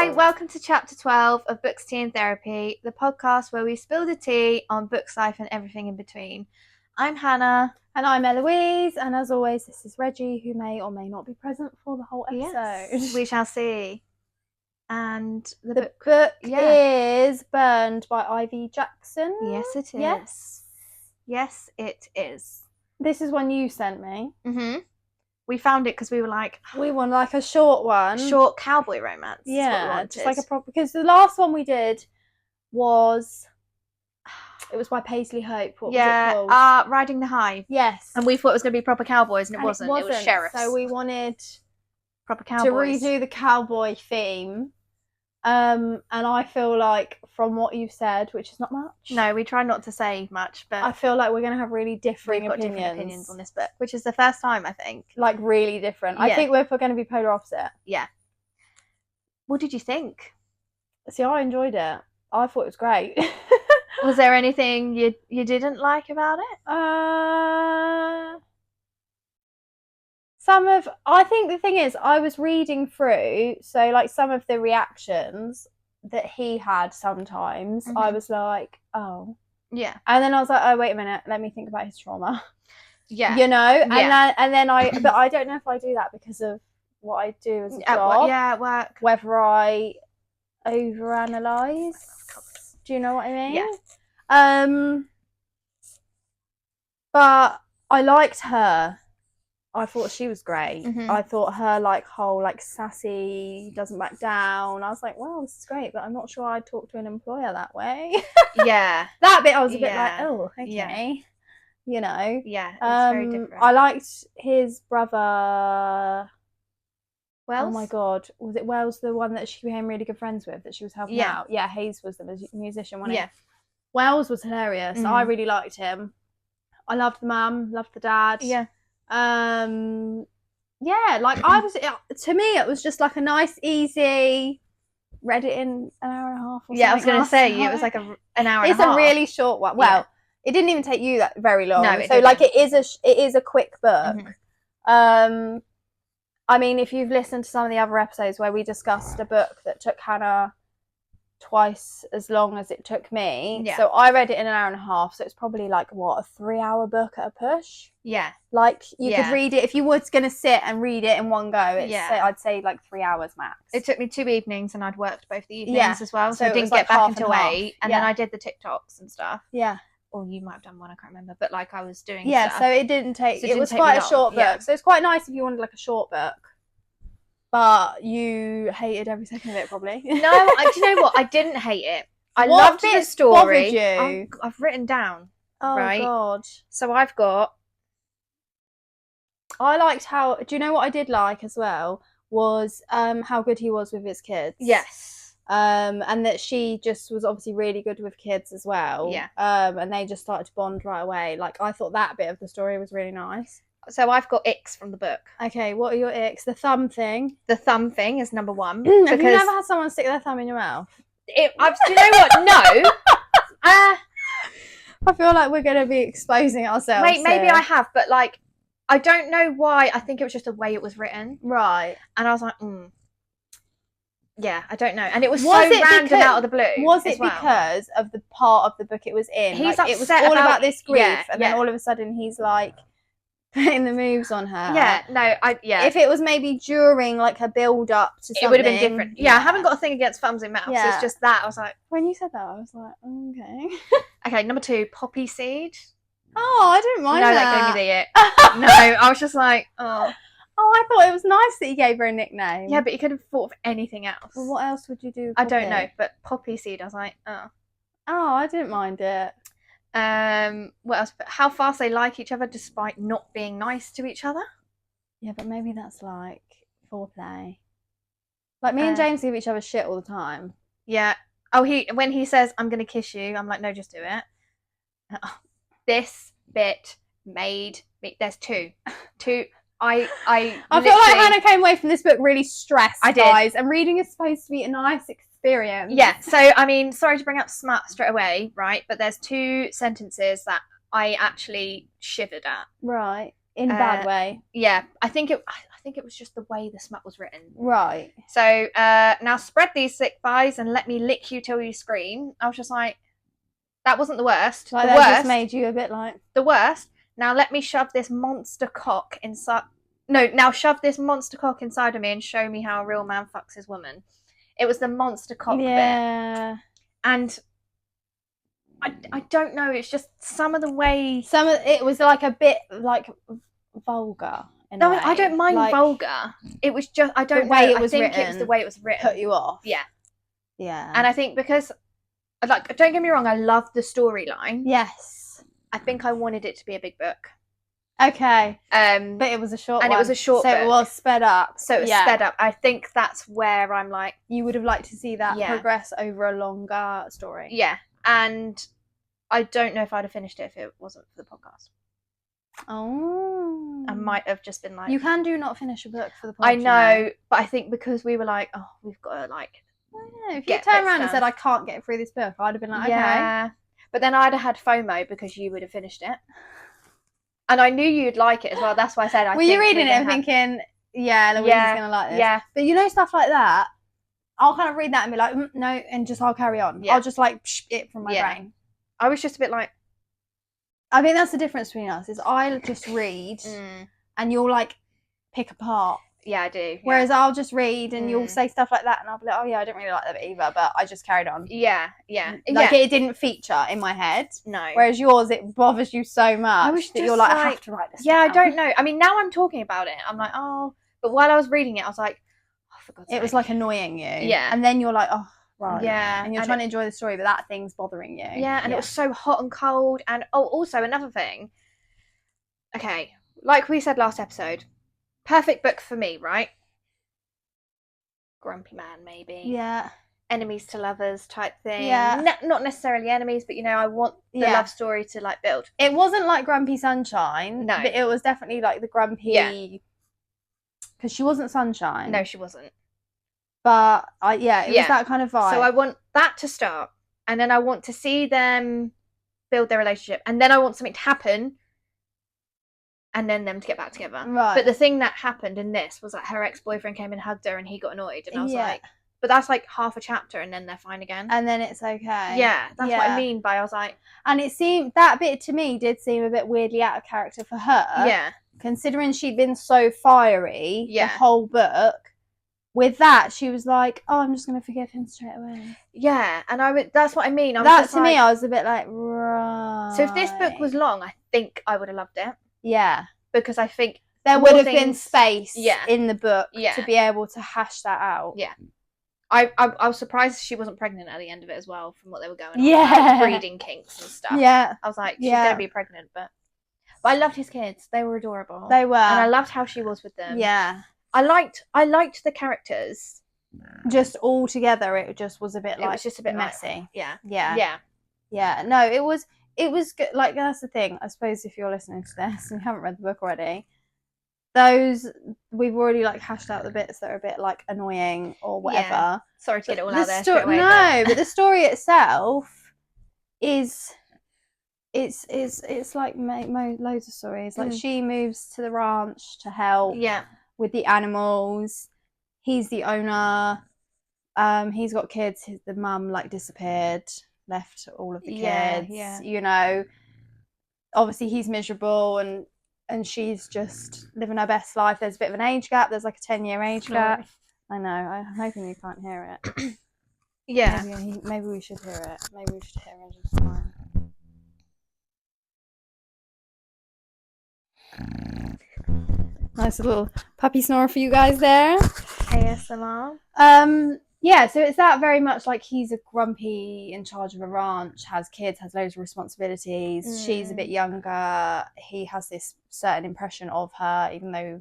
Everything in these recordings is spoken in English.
Hi, welcome to Chapter 12 of Books, Tea and Therapy, the podcast where we spill the tea on books, life and everything in between. I'm Hannah. And I'm Elouise, and as always, this is Reggie, who may or may not be present for the whole episode. Yes, we shall see. And the book is Burned by Ivy Jackson. Yes, it is. Yes. Yes, it is. This is one you sent me. Mm-hmm. We found it because we were like... we want like a short one. Short cowboy romance. Yeah, just like a proper... Because the last one we did was... It was by Paisley Hope. What was it called? Riding the High. Yes. And we thought it was going to be proper cowboys, and it wasn't. It was sheriffs. So we wanted proper cowboys to redo the cowboy theme. And I feel like from what you've said, which is not much. No, we try not to say much, but I feel like we're going to have really different opinions on this book, which is the first time, I think. Like really different. Yeah. I think we're going to be polar opposite. Yeah. What did you think? See, I enjoyed it. I thought it was great. Was there anything you didn't like about it? I think the thing is, I was reading through, so like some of the reactions that he had sometimes, I was like, oh. Yeah. And then I was like, oh, wait a minute, let me think about his trauma. Yeah. You know? And then but I don't know if I do that because of what I do as a job. At work. Whether I overanalyze. Do you know what I mean? Yeah. But I liked her. I thought she was great. Mm-hmm. I thought her whole sassy, doesn't back down. I was like, wow, this is great, but I'm not sure I'd talk to an employer that way. Yeah. That bit I was a bit like, oh, okay. Yeah. You know. Yeah, it's very different. I liked his brother. Wells? Oh my god, was it Wells, the one that she became really good friends with, that she was helping out? Yeah, Hayes was the musician, wasn't he? Yeah. Wells was hilarious. I really liked him. I loved the mum, loved the dad. Yeah. Yeah, like to me it was just like a nice, easy, read it in an hour and a half or something. Yeah, I was going to say, it was like an hour and a half. It's a really short one. Well, it didn't even take you that very long. No, so like it is a quick book. Mm-hmm. I mean, if you've listened to some of the other episodes where we discussed a book that took Hannah twice as long as it took me. Yeah. So I read it in an hour and a half. So it's probably like, what, a 3-hour book at a push? Yeah. Like you could read it, if you were going to sit and read it in one go, I'd say like 3 hours max. It took me 2 evenings and I'd worked both the evenings as well. So I didn't like get back until 8. And then I did the TikToks and stuff. Yeah. Or you might have done one, I can't remember. But like I was doing stuff. So it didn't take, it was quite a short book. Yeah. So it's quite nice if you wanted like a short book. But you hated every second of it, probably. No, do you know what? I didn't hate it. I loved the story. You? I've written down. Oh, right? God. So I've got... I liked how... Do you know what I did like as well? Was how good he was with his kids. Yes. And that she just was obviously really good with kids as well. Yeah. And they just started to bond right away. Like, I thought that bit of the story was really nice. So I've got icks from the book. Okay, what are your icks? The thumb thing. The thumb thing is number 1. Have you never had someone stick their thumb in your mouth? Do you know what? No. I feel like we're going to be exposing ourselves. Maybe I have, but like, I don't know why. I think it was just the way it was written. Right. And I was like, yeah, I don't know. And it was so random out of the blue. Was it because of the part of the book it was in? He's like, upset it was all about this grief, and then yeah. all of a sudden he's like putting the moves on her. Yeah, no, If it was maybe during like her build up to something, it would have been different. Yeah, I haven't got a thing against thumbs in mouths. Yeah. It's just that I was like, when you said that, I was like, okay. Okay, number 2, poppy seed. Oh, I didn't mind that. No, that gave me the ick. No, I was just like, oh. Oh, I thought it was nice that you gave her a nickname. Yeah, but you could have thought of anything else. Well, what else would you do? I don't know, but poppy seed, I was like, oh. Oh, I didn't mind it. What else? How fast they like each other despite not being nice to each other. Yeah, but maybe that's like foreplay. Like me and James give each other shit all the time. Yeah. Oh, when he says I'm gonna kiss you, I'm like, no, just do it. This bit made me. There's two. I feel like Hannah came away from this book really stressed. I did. Guys, and reading is supposed to be a nice experience. Yeah. So I mean, sorry to bring up smut straight away, right? But there's 2 sentences that I actually shivered at. Right. In a bad way. Yeah. I think I think it was just the way the smut was written. Right. So now spread these thick thighs and let me lick you till you scream. I was just like, that wasn't the worst. Like the that worst just made you a bit like the worst. Now let me shove this monster cock inside. No, now shove this monster cock inside of me and show me how a real man fucks his woman. It was the monster cock bit. And I don't know. It's just some of the way. It was like a bit like vulgar. No, I don't mind like, vulgar. It was just I don't know. I think it was the way it was written. Put you off. Yeah. Yeah. And I think because, like, don't get me wrong, I love the storyline. Yes. I think I wanted it to be a big book. Okay. But it was a short one. And it was a short book. So it was sped up. So it was sped up. I think that's where I'm like... You would have liked to see that progress over a longer story. Yeah. And I don't know if I'd have finished it if it wasn't for the podcast. Oh. I might have just been like... You can do not finish a book for the podcast. I know, but I think because we were like, oh, we've got to like... If you turned around and said, I can't get through this book, I'd have been like, okay. Yeah. But then I'd have had FOMO because you would have finished it. And I knew you'd like it as well. That's why I said I think... Were you reading it and thinking, yeah, Elouise is going to like this? Yeah. But you know, stuff like that, I'll kind of read that and be like, no, and just I'll carry on. Yeah. I'll just like it from my brain. I was just a bit like... I think that's the difference between us, is I just read and you'll like pick apart. Yeah, I do. Yeah. Whereas I'll just read and you'll say stuff like that and I'll be like, oh yeah, I don't really like that either, but I just carried on. Yeah, yeah. Like it didn't feature in my head. No. Whereas yours, it bothers you so much that you're like, I have to write this. Yeah, I don't know. I mean, now I'm talking about it. I'm like, oh. But while I was reading it, I was like, oh, for God's sake. It was like annoying you. Yeah. And then you're like, oh, right. Yeah. And you're trying to enjoy the story, but that thing's bothering you. Yeah, and it was so hot and cold. And also another thing. Okay, like we said last episode, perfect book for me, right? Grumpy man, maybe. Yeah. Enemies to lovers type thing. Yeah. Not necessarily enemies, but I want the love story to like build. It wasn't like Grumpy Sunshine. No. But it was definitely like the grumpy. Yeah. Because she wasn't Sunshine. No, she wasn't. But it was that kind of vibe. So I want that to start, and then I want to see them build their relationship, and then I want something to happen. And then them to get back together. Right. But the thing that happened in this was that her ex-boyfriend came and hugged her and he got annoyed. And I was like, but that's like half a chapter and then they're fine again. And then it's okay. Yeah, that's what I mean by I was like... And it seemed, that bit to me did seem a bit weirdly out of character for her. Yeah. Considering she'd been so fiery the whole book. With that, she was like, oh, I'm just going to forgive him straight away. Yeah, and that's what I mean. That to me, I was a bit like, right. So if this book was long, I think I would have loved it. Yeah. Because I think there would have been space in the book to be able to hash that out. Yeah. I was surprised she wasn't pregnant at the end of it as well, from what they were going on. Yeah. Like breeding kinks and stuff. Yeah. I was like, she's going to be pregnant. But I loved his kids. They were adorable. They were. And I loved how she was with them. Yeah. I liked the characters. Just all together, it just was a bit like... It was just a bit messy. Like, yeah. Yeah. Yeah. Yeah. No, it was good. Like, that's the thing. I suppose if you're listening to this and you haven't read the book already, we've already like hashed out the bits that are a bit like annoying or whatever. Yeah. Sorry to get it all out there straight away. No, but the story itself is it's like loads of stories. Like she moves to the ranch to help with the animals. He's the owner. He's got kids. The mum like disappeared. Left all of the kids, obviously he's miserable and she's just living her best life. There's a bit of an age gap. There's like a 10-year age gap. I know. I'm hoping you can't hear it. Yeah. Maybe we should hear it. Maybe we should hear it just fine. Nice little puppy snore for you guys there. ASMR. Yeah, so it's that very much like he's a grumpy, in charge of a ranch, has kids, has loads of responsibilities. She's a bit younger. He has this certain impression of her, even though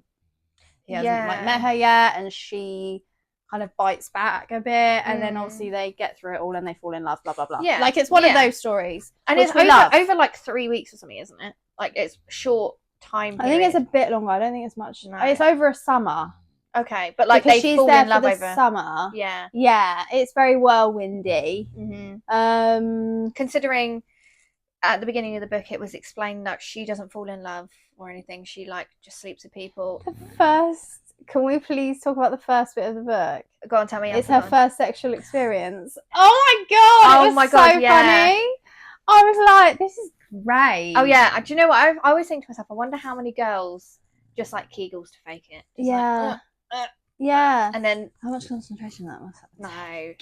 he hasn't like met her yet, and she kind of bites back a bit, and then obviously they get through it all and they fall in love, blah blah blah. Yeah, like it's one of those stories, and it's over like 3 weeks or something, isn't it? Like it's short time period. I think it's a bit longer. I don't think it's much. No. It's over a summer. Okay, but like because they she's fall there in love for the over summer. Yeah, it's very whirlwindy. Considering at the beginning of the book it was explained that she doesn't fall in love or anything. She like just sleeps with people. The first can we please talk about the first bit of the book? Go on, tell me. It's her first sexual experience. Oh my god! It was so funny. I was like, this is great. Oh yeah. Do you know what? I always think to myself, I wonder how many girls just like Kegels to fake it. Just yeah. Yeah. And then how much concentration that must have. No.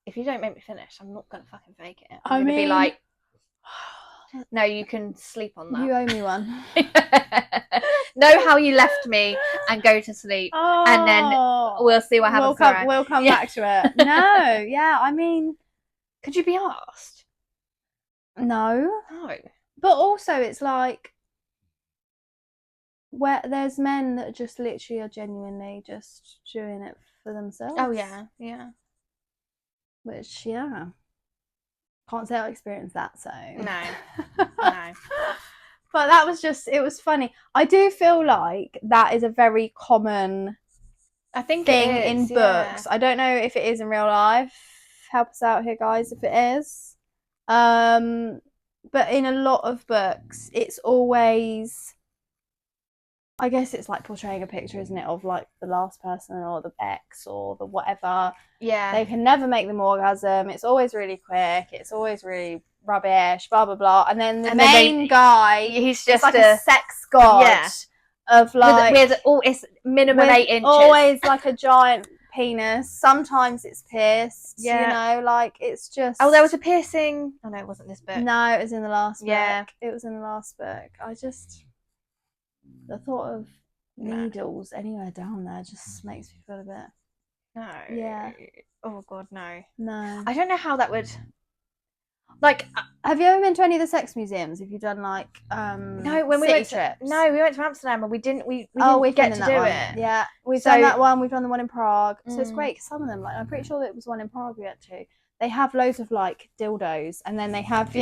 If you don't make me finish, I'm not gonna fucking fake it. I'm gonna be like, no, you can sleep on that. You owe me one. Know how you left me and go to sleep, and then we'll see what happens. We'll come back to it. No, yeah, I mean, could you be asked? No. But also, it's like where there's men that just literally are genuinely just doing it for themselves. Oh yeah, yeah. Which can't say I experienced that. So no. But that was just, it was funny. I do feel like that is a very common thing in books. I don't know if it is in real life. Help us out here, guys, if it is. But in a lot of books, it's always, I guess it's like portraying a picture, isn't it, of like the last person or the ex or the whatever. Yeah. They can never make them orgasm. It's always really quick. It's always really rubbish, blah blah blah. And then the main guy, he's just like a sex god of like with it's minimum 8 inches. Always like a giant penis. Sometimes it's pierced. You know, like it's just. Oh, there was a piercing. Oh no, it wasn't this book. No, it was in the last book. It was in the last book. I just the thought of needles anywhere down there just makes me feel a bit. No. Yeah. Oh god, no. No. I don't know how that would. Like, have you ever been to any of the sex museums? Have you done like no, when we city went trips? No, we went to Amsterdam and we didn't get to do it. Yeah, we've done that one. We've done the one in Prague. So it's great because some of them, like I'm pretty sure that it was one in Prague we went to. They have loads of like dildos, and then they have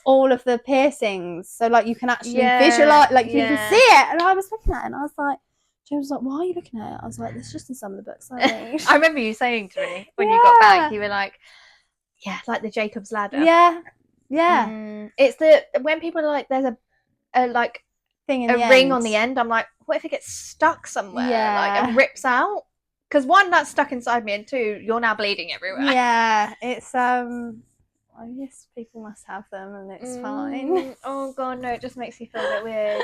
all of the piercings. So like you can actually visualize, like you can see it. And I was looking at it, and I was like, James was like, "Why are you looking at it?" I was like, "It's just in some of the books I read." I remember you saying to me when you got back, you were like, yeah, like the Jacob's Ladder. Yeah. It's when people are like, there's a like thing a ring on the end. I'm like, what if it gets stuck somewhere? Like and rips out? Because one, that's stuck inside me, and two, you're now bleeding everywhere. Yeah, it's I guess people must have them, and it's fine. Oh god, no, it just makes me feel a bit weird.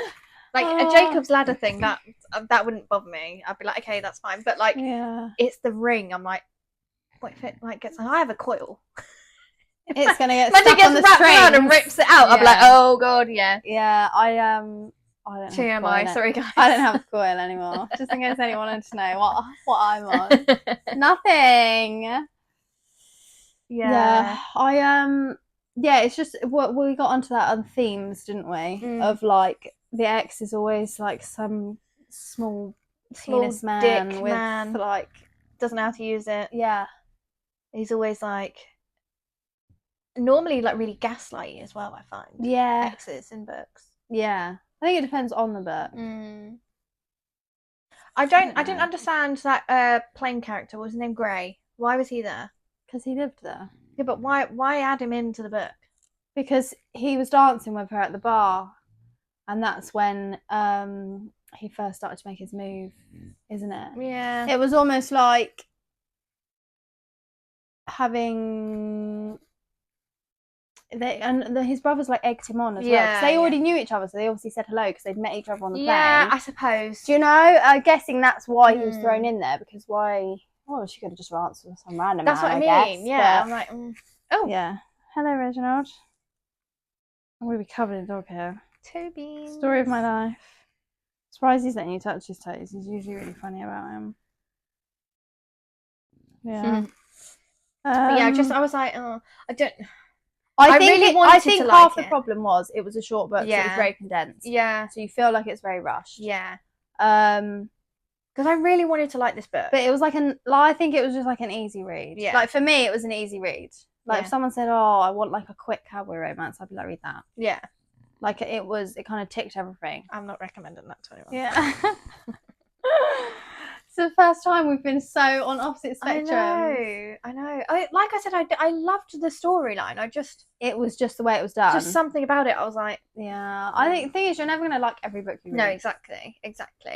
Like a Jacob's Ladder thing, that wouldn't bother me. I'd be like, okay, that's fine. But like, it's the ring. I'm like, what if it like gets? I have a coil. It's gonna get stuck on the string and rips it out. I'll be like, oh god, yeah. Yeah, I don't. TMI, sorry guys. I don't have a coil anymore. Just in case anyone wanted to know what I'm on. Nothing. Yeah. It's just what we got onto that on themes, didn't we? Of like the ex is always like some small penis man with like doesn't know how to use it. Yeah. He's always like normally like really gaslighty as well, I find. Yeah. Exes in books. Yeah. I think it depends on the book. I didn't understand that plain character. What was his name? Gray. Why was he there? Because he lived there. Yeah, but why add him into the book? Because he was dancing with her at the bar, and that's when he first started to make his move, isn't it? Yeah. It was almost like having his brothers like egged him on as well, because they already knew each other, so they obviously said hello because they'd met each other on the plane. Yeah, I suppose. Do you know? I'm guessing that's why he was thrown in there, because why? Well, she could have just answered some random. That's what I mean. Guess, yeah, I'm like, oh yeah. Hello, Reginald. I'm gonna be covered in dog hair. Toby. Story of my life. Surprised he's letting you touch his toes. He's usually really funny about him. Yeah. I was like, oh, I don't. I think half the problem was it was a short book, so it was very condensed. Yeah. So you feel like it's very rushed. Yeah. Because I really wanted to like this book, but it was like I think it was just like an easy read. Yeah. Like for me, it was an easy read. Like if someone said, "Oh, I want like a quick cowboy romance," I'd be like, "Read that." Yeah. Like it kind of ticked everything. I'm not recommending that to anyone. Yeah. It's the first time we've been so on opposite spectrums. I know. Like I said, I loved the storyline. It was just the way it was done. Just something about it. I was like, yeah. I think the thing is, you're never gonna like every book you read. No, exactly.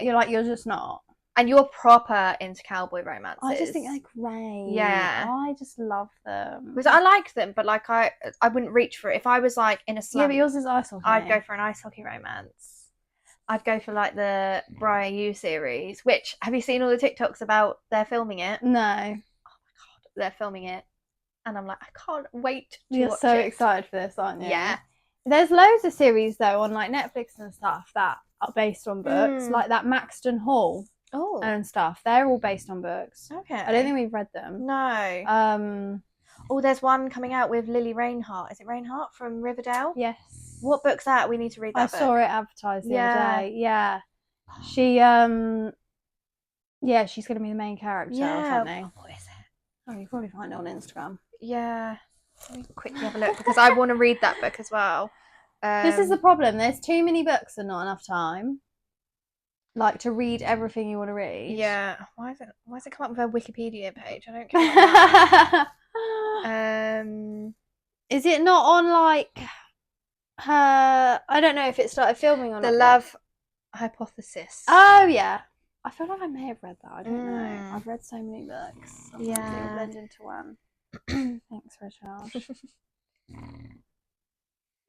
You're just not. And you're proper into cowboy romances. I just think they're great. Yeah. I just love them. Because I like them, but like I wouldn't reach for it. If I was like in a slump, Yeah, but yours is ice hockey. I'd go for an ice hockey romance. I'd go for like the Briar U series, which, have you seen all the TikToks about they're filming it? No. Oh my god, they're filming it. And I'm like, I can't wait to You're watch so it. excited for this, aren't you? Yeah. There's loads of series though on like Netflix and stuff that are based on books, like that Maxton Hall and stuff. They're all based on books. Okay. I don't think we've read them. No. Oh, there's one coming out with Lily Reinhart. Is it Reinhart from Riverdale? Yes. What book's that? We need to read that book. I saw it advertised the other day. Yeah. She yeah, she's gonna be the main character or something. What is it? Oh, you probably find it on Instagram. Yeah. Let me quickly have a look because I want to read that book as well. This is the problem. There's too many books and not enough time. Like to read everything you want to read. Yeah. Why is it come up with a Wikipedia page? I don't get that. Is it not on like her? I don't know if it started filming on The Love Hypothesis. Oh yeah. I feel like I may have read that. I don't know. I've read so many books. Sometimes they blend into one. Thanks, Richard.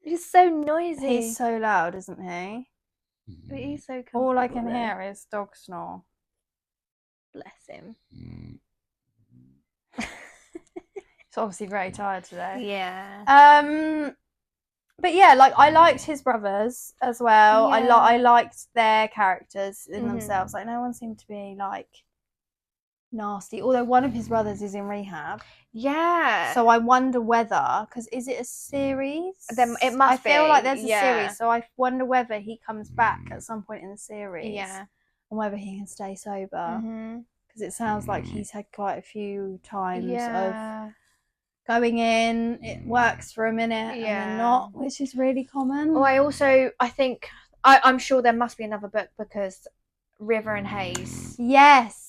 He's so noisy. He's so loud, isn't he? But he's so all I can hear is dog snore. Bless him. He's obviously very tired today. Yeah. But yeah, like I liked his brothers as well. Yeah. I liked their characters in themselves. Like no one seemed to be like nasty. Although one of his brothers is in rehab. Yeah. So I wonder whether, because is it a series? Then it must be. I feel like there's a series. So I wonder whether he comes back at some point in the series. Yeah. And whether he can stay sober. Because it sounds like he's had quite a few times of going in, it works for a minute and then not, which is really common. Oh, I think I'm sure there must be another book because River and Haze. Yes.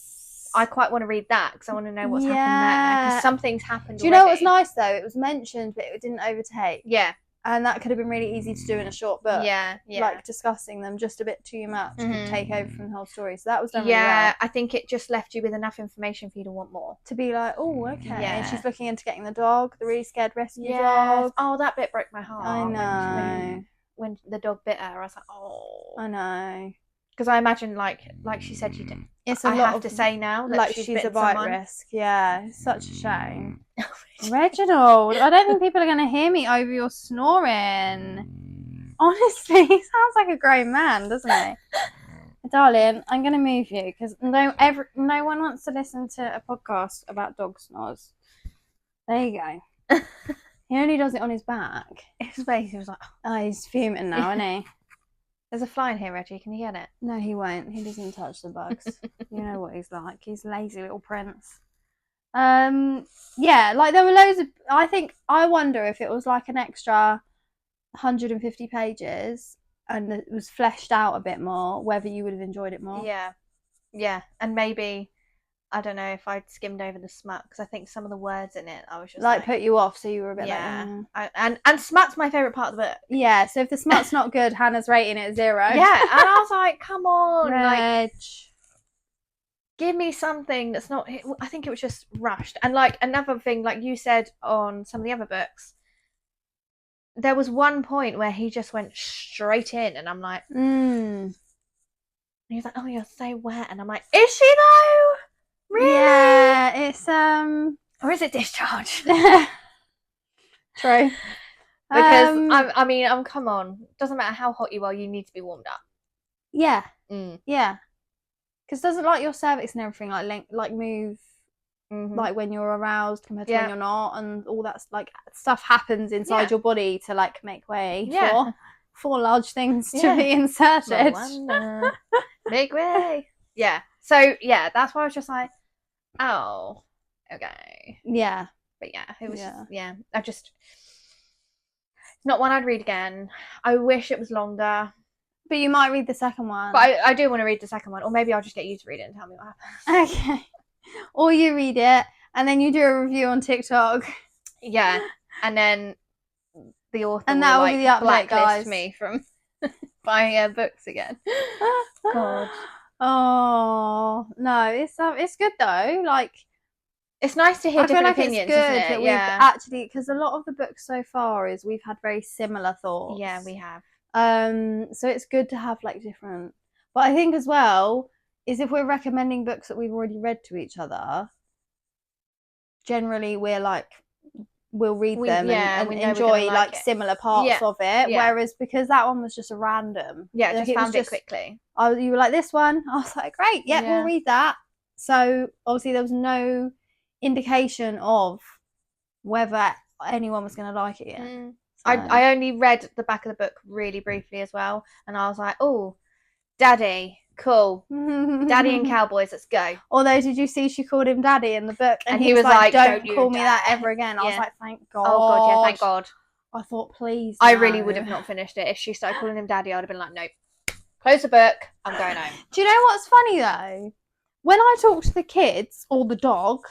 I quite want to read that because I want to know what's happened there because something's happened. Do you know what was nice though? It was mentioned, but it didn't overtake. Yeah. And that could have been really easy to do in a short book. Yeah. Like discussing them just a bit too much could take over from the whole story. So that was done really well. Yeah, I think it just left you with enough information for you to want more. To be like, oh, okay. Yeah. And she's looking into getting the dog, the really scared rescue dog. Oh, that bit broke my heart. I know. When the dog bit her, I was like, oh. I know. Because I imagine, like she said, she did. It's a lot to say now that like she's a bite risk. Yeah, it's such a shame. Reginald, I don't think people are going to hear me over your snoring. Honestly, he sounds like a grown man, doesn't he? Darling, I'm going to move you because no one wants to listen to a podcast about dog snores. There you go. He only does it on his back. His face, he was like, oh, he's fuming now, isn't he? There's a fly in here, Reggie. Can you get it? No, he won't. He doesn't touch the bugs. You know what he's like. He's a lazy little prince. Yeah, like there were loads of... I wonder if it was like an extra 150 pages and it was fleshed out a bit more, whether you would have enjoyed it more. Yeah. Yeah. And maybe... I don't know if I'd skimmed over the smut because I think some of the words in it I was just like put you off, so you were a bit and smut's my favourite part of the book. Yeah, so if the smut's not good, Hannah's rating it 0. Yeah, and I was like, come on, Reg. like give me something that's not. I think it was just rushed. And like another thing, like you said on some of the other books, there was one point where he just went straight in, and I'm like, And he was like, oh, you're so wet, and I'm like, is she though? Really? Yeah, it's or is it discharge? True. Because I mean, come on. Doesn't matter how hot you are, you need to be warmed up. Yeah. Yeah. Because doesn't like your cervix and everything like move like when you're aroused compared to when you're not, and all that like stuff happens inside your body to like make way for large things to be inserted. Make way. Yeah. So yeah, that's why I was just like, oh, okay. Yeah. But yeah, it was it's not one I'd read again. I wish it was longer. But you might read the second one. But I do want to read the second one, or maybe I'll just get you to read it and tell me what happens. Okay. Or you read it and then you do a review on TikTok. Yeah. And then the author and that will like be the update, blacklist guys. me from buying books again. God. Oh no, it's good though. Like, it's nice to hear I feel different like opinions, it's good isn't it? that we've actually, because a lot of the books so far is we've had very similar thoughts. Yeah, we have. So it's good to have like different. But I think as well is if we're recommending books that we've already read to each other, generally we're like we'll read them and enjoy like similar parts of it. Yeah. Whereas because that one was just a random. Yeah, just found it quickly. You were like, this one? I was like, great, we'll read that. So obviously there was no indication of whether anyone was going to like it yet. So. I only read the back of the book really briefly as well, and I was like, oh, Daddy, cool. Daddy and cowboys, let's go. Although, did you see she called him Daddy in the book? And he was like, don't call me that ever again. I was like, thank God. Oh, God, yeah, thank God. I thought, please. I really would have not finished it. If she started calling him Daddy, I'd have been like, nope. Close the book. I'm going home. Do you know what's funny, though? When I talk to the kids or the dog,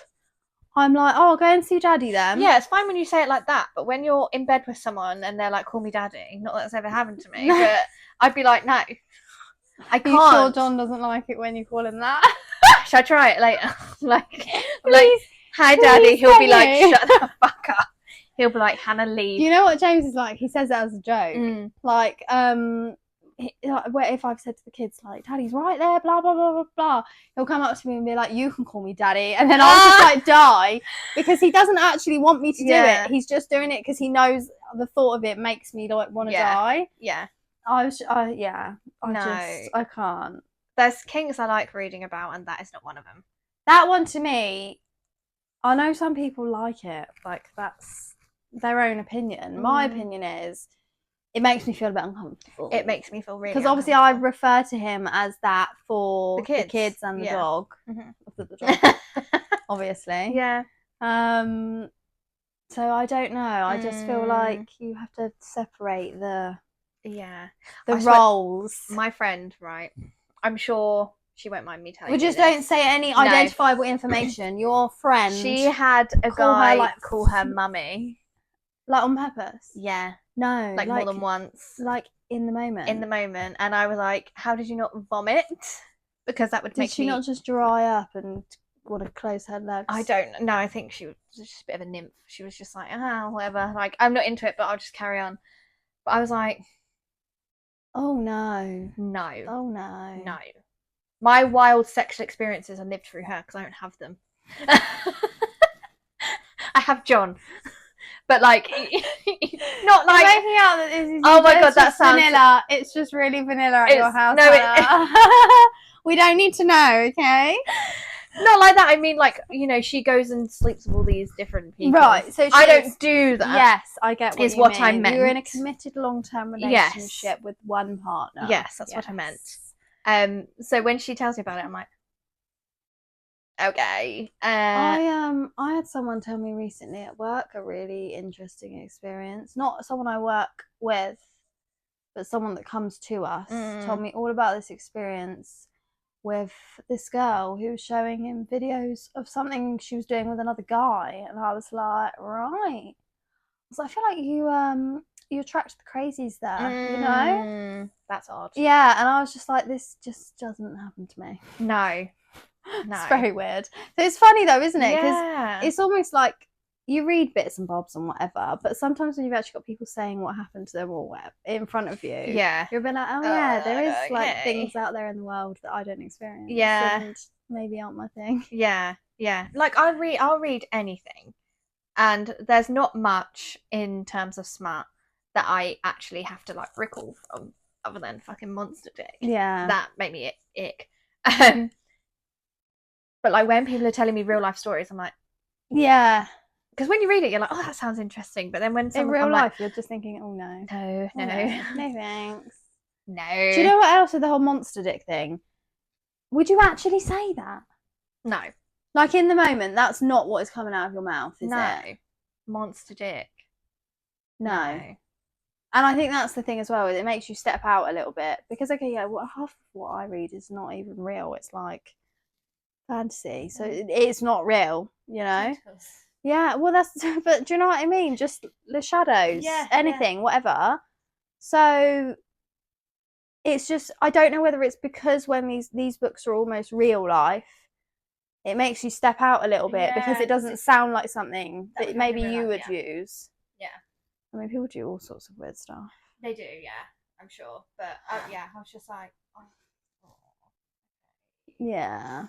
I'm like, oh, go and see Daddy then. Yeah, it's fine when you say it like that, but when you're in bed with someone and they're like, call me Daddy, not that it's ever happened to me, but I'd be like, no. I can't. You sure John doesn't like it when you call him that? Should I try it later? like, hi, Daddy. He'll be like, shut the fuck up. He'll be like, Hannah, leave. You know what James is like? He says it as a joke. Like, if I've said to the kids, like, Daddy's right there, blah, blah, blah, blah, blah, he'll come up to me and be like, you can call me Daddy. And then I'll just, like, die. Because he doesn't actually want me to do it. He's just doing it because he knows the thought of it makes me, like, want to die. Yeah. I can't. There's kinks I like reading about, and that is not one of them. That one, to me, I know some people like it. Like, that's their own opinion. My opinion is, it makes me feel a bit uncomfortable. It makes me feel really because obviously I refer to him as that for the kids and the dog. The dog, obviously. Yeah. So I don't know. I just feel like you have to separate the roles. My friend, right? I'm sure she won't mind me telling you. We just don't say any identifiable information. Your friend. She had a guy call her mummy. Like on purpose? Yeah. No. Like more than once. Like in the moment. In the moment. And I was like, how did you not vomit? Because that would make me... Did she not just dry up and want to close her legs? I don't know. I think she was just a bit of a nymph. She was just like, whatever. Like, I'm not into it, but I'll just carry on. But I was like... Oh, no. No. Oh, no. No. My wild sexual experiences are lived through her because I don't have them. I have John. But like, not like... You're making out that this is... Oh my God, that sounds... vanilla. It's just really vanilla at your house. No, we don't need to know, okay? Not like that. I mean, like, you know, she goes and sleeps with all these different people. Right. So I don't do that. Yes, I get what you mean. I meant. You're in a committed long-term relationship with one partner. Yes, that's what I meant. So when she tells me about it, I'm like, okay. I had someone tell me recently at work a really interesting experience. Not someone I work with, but someone that comes to us told me all about this experience with this girl who was showing him videos of something she was doing with another guy, and I was like, right. I feel like you attract the crazies there, you know? That's odd. Yeah, and I was just like, this just doesn't happen to me. No. It's very weird. So it's funny though, isn't it? Yeah. Because it's almost like you read bits and bobs and whatever, but sometimes when you've actually got people saying what happened to them or whatever in front of you, you're a bit like, oh yeah, there is like things out there in the world that I don't experience. Yeah. And maybe aren't my thing. Yeah. Yeah. Like I'll read anything. And there's not much in terms of smart that I actually have to like recall from other than fucking Monster Dick. Yeah. That made me ick. But like when people are telling me real life stories, I'm like, yeah. Because when you read it, you're like, oh, that sounds interesting. But then when in real life, you're just thinking, oh no. No. No thanks. No. Do you know what else with the whole Monster Dick thing? Would you actually say that? No. Like in the moment, that's not what is coming out of your mouth, is it? No. Monster Dick. No. And I think that's the thing as well. It makes you step out a little bit. Because, okay, yeah, half of what I read is not even real. It's like fantasy. So it's not real, you know? Yeah, well, but do you know what I mean? Just the shadows, anything, whatever. So it's just, I don't know whether it's because when these books are almost real life, it makes you step out a little bit because it doesn't sound like something that maybe you would use. Yeah. I mean, people do all sorts of weird stuff. They do, yeah, I'm sure. But yeah, I was just like, oh. Yeah.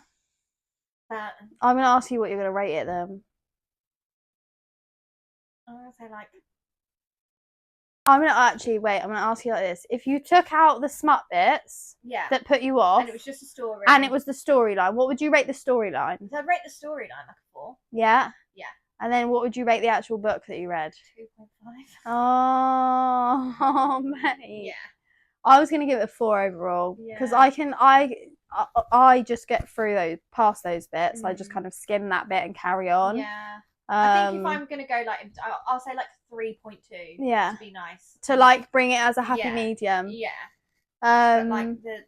But I'm going to ask you what you're going to rate it then. I'm going to say like... I'm going to ask you like this. If you took out the smut bits that put you off. And it was just a story. And it was the storyline. What would you rate the storyline? So I'd rate the storyline like a 4. Yeah? Yeah. And then what would you rate the actual book that you read? 2.5. Oh, mate. Yeah. I was going to give it a 4 overall. Because I just get through past those bits. I just kind of skim that bit and carry on. Yeah. I think if I'm going to go like, I'll say like 3.2. Yeah. To be nice. To like bring it as a happy medium. Yeah. But like the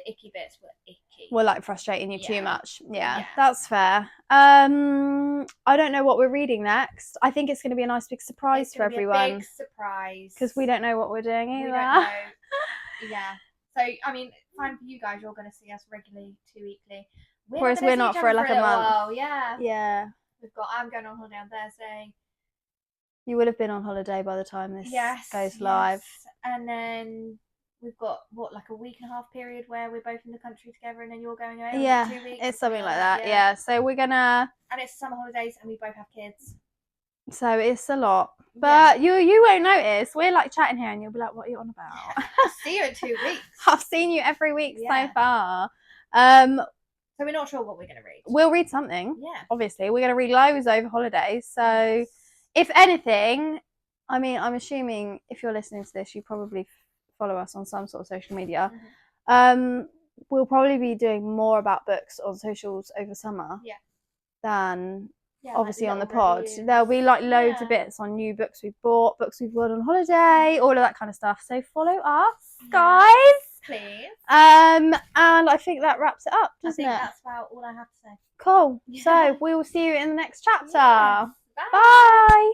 icky bits were icky. Were like frustrating you too much. Yeah, that's fair. I don't know what we're reading next. I think it's going to be a nice big surprise for everyone. A big surprise. Because we don't know what we're doing either. We don't know. Yeah. So I mean, fine for you guys. You're going to see us regularly, 2 weekly. Whereas we're not for like a month. Oh yeah. Yeah. I'm going on holiday on Thursday. You would have been on holiday by the time this goes live. And then we've got like a week and a half period where we're both in the country together, and then you're going away. Yeah, 2 weeks. it's something like that. Yeah. So we're gonna. And it's summer holidays, and we both have kids. So it's a lot, but you won't notice. We're like chatting here, and you'll be like, "What are you on about?" I'll see you in 2 weeks. I've seen you every week so far. So we're not sure what we're going to read. We'll read something. Yeah. Obviously, we're going to read loads over holidays. So, if anything, I mean, I'm assuming if you're listening to this, you probably follow us on some sort of social media. Mm-hmm. We'll probably be doing more about books on socials over summer. Yeah. Than obviously on the pod. Reviews. There'll be like loads of bits on new books we've bought, books we've bought on holiday, all of that kind of stuff. So follow us, guys. Please. And I think that wraps it up, doesn't it? That's about all I have to say. Cool. Yeah. So we will see you in the next chapter. Bye. Bye.